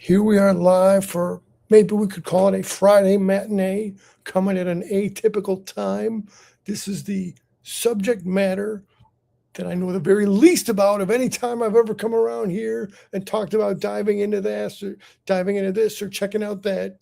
Here we are live for maybe we could call it a Friday matinee, coming at an atypical time. This is the subject matter that I know the very least about of any time I've ever come around here and talked about diving into this or diving into this or checking out that.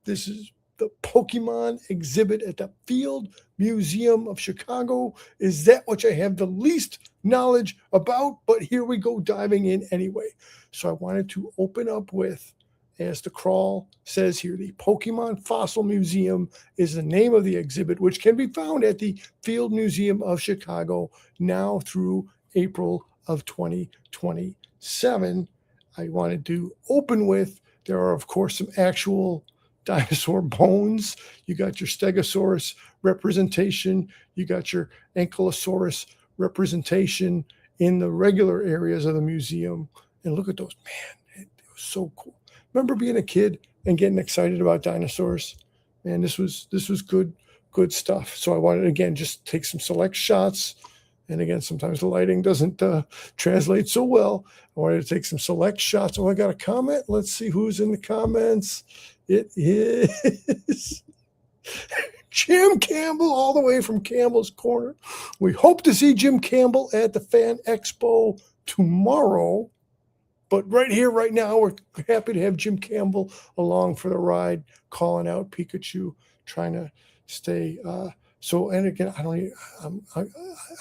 This is the Pokemon exhibit at the Field Museum of Chicago. Is that what I have the least knowledge about? But here we go diving in anyway. So I wanted to open up with, as the crawl says here, the Pokemon Fossil Museum is the name of the exhibit, which can be found at the Field Museum of Chicago now through April of 2027. I wanted to open with, there are, of course, some actual dinosaur bones. You got your Stegosaurus representation. You got your Ankylosaurus representation in the regular areas of the museum. And look at those, man, it was so cool. Remember being a kid and getting excited about dinosaurs? Man, this was good stuff. So I wanted, again, just take some select shots. And again, sometimes the lighting doesn't translate so well. I wanted to take some select shots. Oh, I got a comment. Let's see who's in the comments. It is Jim Campbell, all the way from Campbell's Corner. We hope to see Jim Campbell at the Fan Expo tomorrow. But right here, right now, we're happy to have Jim Campbell along for the ride, calling out Pikachu, trying to stay. So, and again,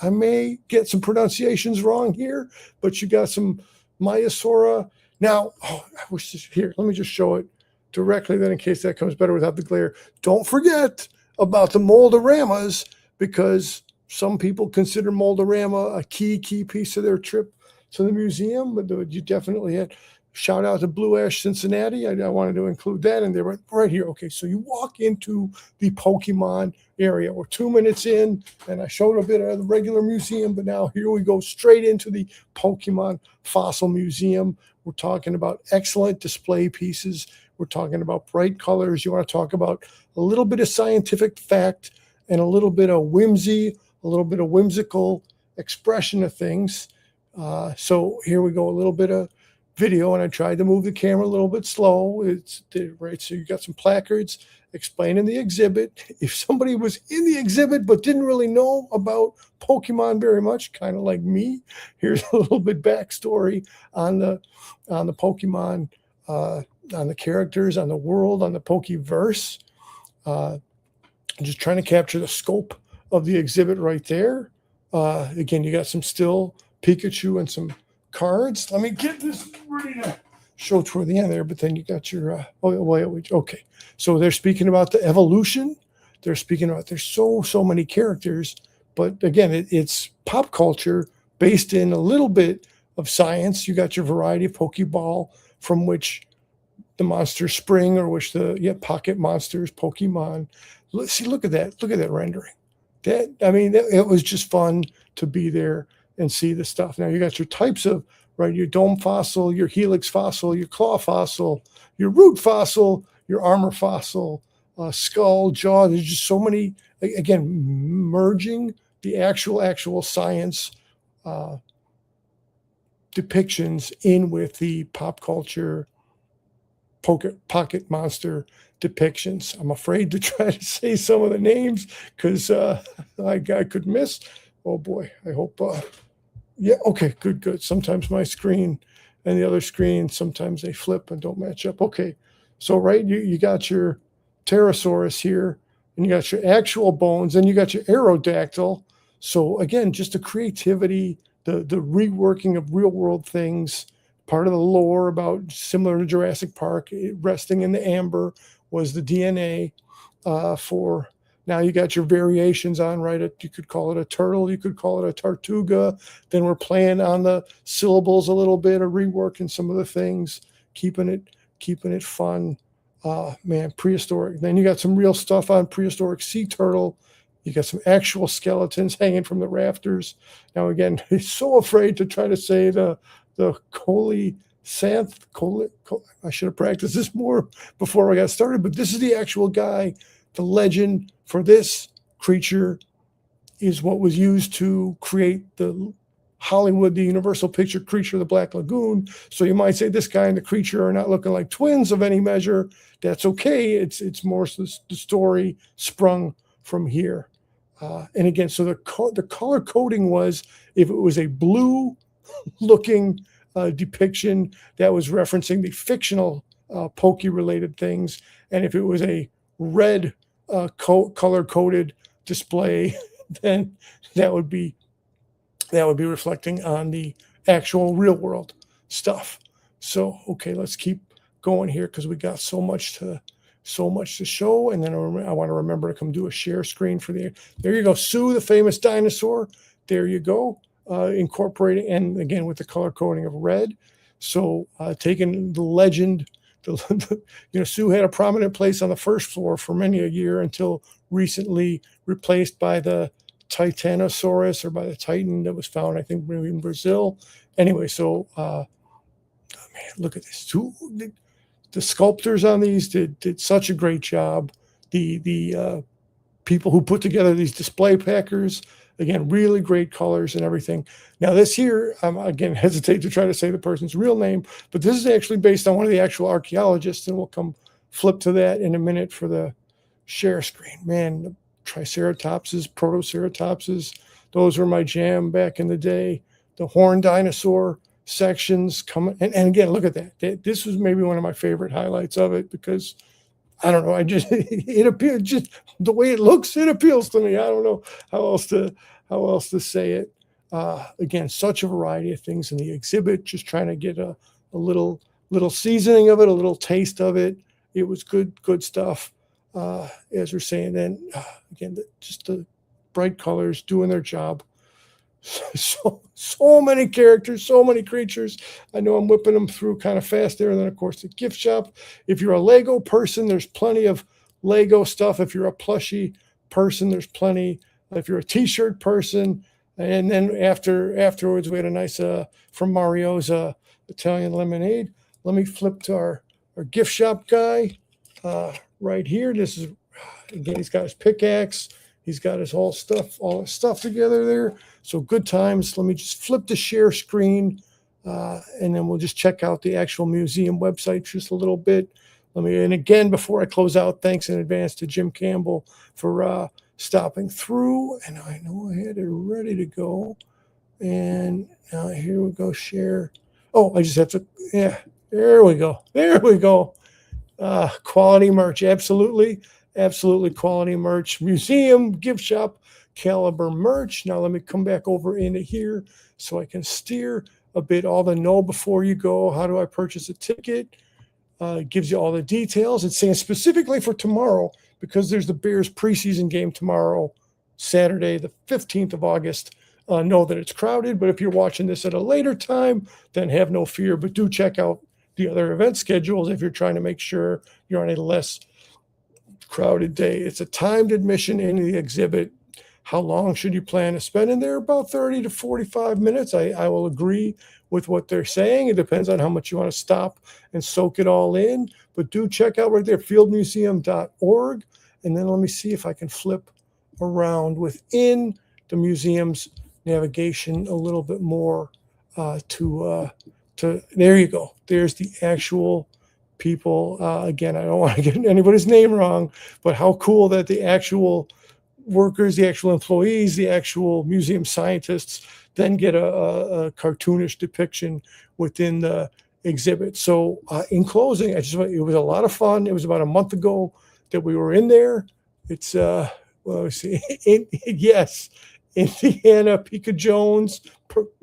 I may get some pronunciations wrong here, but you got some Maiasaura. Now, I wish this here. Let me just show it directly then in case that comes better without the glare. Don't forget about the Moldoramas, because some people consider Moldorama a key piece of their trip to the museum, but you definitely had shout out to Blue Ash Cincinnati. I wanted to include that, and they were right here. Okay, so you walk into the Pokemon area. We're 2 minutes in, and I showed a bit of the regular museum, but now here we go straight into the Pokemon Fossil Museum. We're talking about excellent display pieces. We're talking about bright colors. You want to talk about a little bit of scientific fact and a little bit of whimsy, a little bit of whimsical expression of things. So here we go, a little bit of video, and I tried to move the camera a little bit slow. It's right. So you got some placards explaining the exhibit. If somebody was in the exhibit but didn't really know about Pokemon very much, kind of like me, here's a little bit backstory on the Pokemon, on the characters, on the world, on the Pokeverse. I'm just trying to capture the scope of the exhibit right there. Again, you got some still Pikachu and some cards. Let me get this ready to show toward the end there, but then you got your okay. So they're speaking about the evolution. They're speaking about there's so many characters, but again, it's pop culture based in a little bit of science. You got your variety of Pokeball from which the monsters spring, or which the pocket monsters, Pokemon. Look at that. Look at that rendering. It was just fun to be there and see the stuff. Now you got your types of, right, your dome fossil, your helix fossil, your claw fossil, your root fossil, your armor fossil, skull, jaw. There's just so many, again, merging the actual science depictions in with the pop culture pocket monster depictions. I'm afraid to try to say some of the names because I could miss. Oh boy, I hope. Yeah, okay, good. Sometimes my screen and the other screen, sometimes they flip and don't match up. Okay, so right, you got your Pterosaurus here, and you got your actual bones, and you got your Aerodactyl. So again, just the creativity, the reworking of real world things. Part of the lore about, similar to Jurassic Park, resting in the amber was the DNA for. Now you got your variations on, right? You could call it a turtle. You could call it a Tortuga. Then we're playing on the syllables a little bit, or reworking some of the things, keeping it fun. Man, prehistoric. Then you got some real stuff on prehistoric sea turtle. You got some actual skeletons hanging from the rafters. Now again, he's so afraid to try to say the Coelisanth. I should have practiced this more before I got started, but this is the actual guy. The legend for this creature is what was used to create the Hollywood, the Universal Picture Creature of the Black Lagoon. So you might say this guy and the creature are not looking like twins of any measure. That's okay. It's more so the story sprung from here. And again, so the color coding was, if it was a blue looking depiction, that was referencing the fictional Pokey related things. And if it was a red color coded display, then that would be reflecting on the actual real world stuff. So, okay, let's keep going here because we got so much to show. And then I want to remember to come do a share screen for there you go. Sue, the famous dinosaur. There you go. Incorporating, and again, with the color coding of red. So taking the legend, Sue had a prominent place on the first floor for many a year until recently replaced by the Titanosaurus, or by the Titan that was found, I think, maybe in Brazil. Anyway, so man, look at this. The sculptors on these did such a great job. The people who put together these display packers, again, really great colors and everything. Now this here, again, hesitate to try to say the person's real name, but this is actually based on one of the actual archaeologists, and we'll come flip to that in a minute for the share screen. Man, the Triceratopses, Protoceratopses, those were my jam back in the day. The horned dinosaur sections coming, and again, look at that. This was maybe one of my favorite highlights of it, because I don't know, it appeals, just the way it looks, it appeals to me. I don't know how else to say it. Again, such a variety of things in the exhibit, just trying to get a little seasoning of it, a little taste of it. It was good stuff. As we're saying, then again, just the bright colors doing their job. So many characters, so many creatures. I know I'm whipping them through kind of fast there. And then, of course, the gift shop. If you're a Lego person, there's plenty of Lego stuff. If you're a plushie person, there's plenty. If you're a T-shirt person, and then afterwards, we had a nice from Mario's Italian lemonade. Let me flip to our gift shop guy right here. This is, again, he's got his pickaxe. He's got his all his stuff together there. So good times. Let me just flip the share screen, and then we'll just check out the actual museum website just a little bit. And again, before I close out, thanks in advance to Jim Campbell for stopping through. And I know I had it ready to go. And now here we go, share. Oh, I just have to, yeah, there we go. There we go. Quality merch, absolutely quality merch. Museum, gift shop, caliber merch. Now let me come back over into here so I can steer a bit. All the know before you go. How do I purchase a ticket? It gives you all the details. It's saying specifically for tomorrow, because there's the Bears preseason game tomorrow, Saturday, the 15th of August. Know that it's crowded, but if you're watching this at a later time, then have no fear. But do check out the other event schedules if you're trying to make sure you're on a less crowded day. It's a timed admission into the exhibit. How long should you plan to spend in there? About 30 to 45 minutes. I will agree with what they're saying. It depends on how much you want to stop and soak it all in. But do check out right there, fieldmuseum.org. And then let me see if I can flip around within the museum's navigation a little bit more to there you go. There's the actual people. Again, I don't want to get anybody's name wrong, but how cool that the actual workers, the actual employees, the actual museum scientists then get a cartoonish depiction within the exhibit. So in closing, it was a lot of fun. It was about a month ago that we were in there. It's let's see, yes, Indiana, Pika Jones,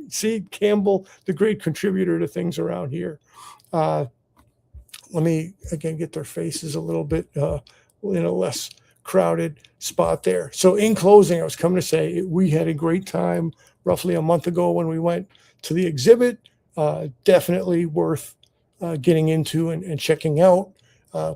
see Campbell, the great contributor to things around here. Let me again get their faces a little bit in a less crowded spot there. So in closing, I was coming to say we had a great time roughly a month ago when we went to the exhibit. Definitely worth getting into and checking out.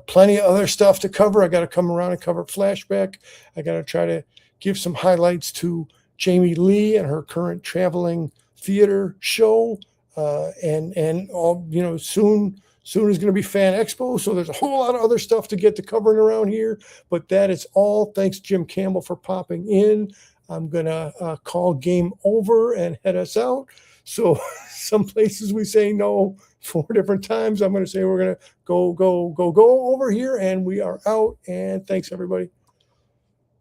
Plenty of other stuff to cover. I got to come around and cover flashback. I got to try to give some highlights to Jamie Lee and her current traveling theater show. And all, soon is going to be Fan Expo. So there's a whole lot of other stuff to get to covering around here. But that is all. Thanks, Jim Campbell, for popping in. I'm going to call game over and head us out. So some places we say no 4 different times. I'm going to say we're going to go over here, and we are out. And thanks, everybody.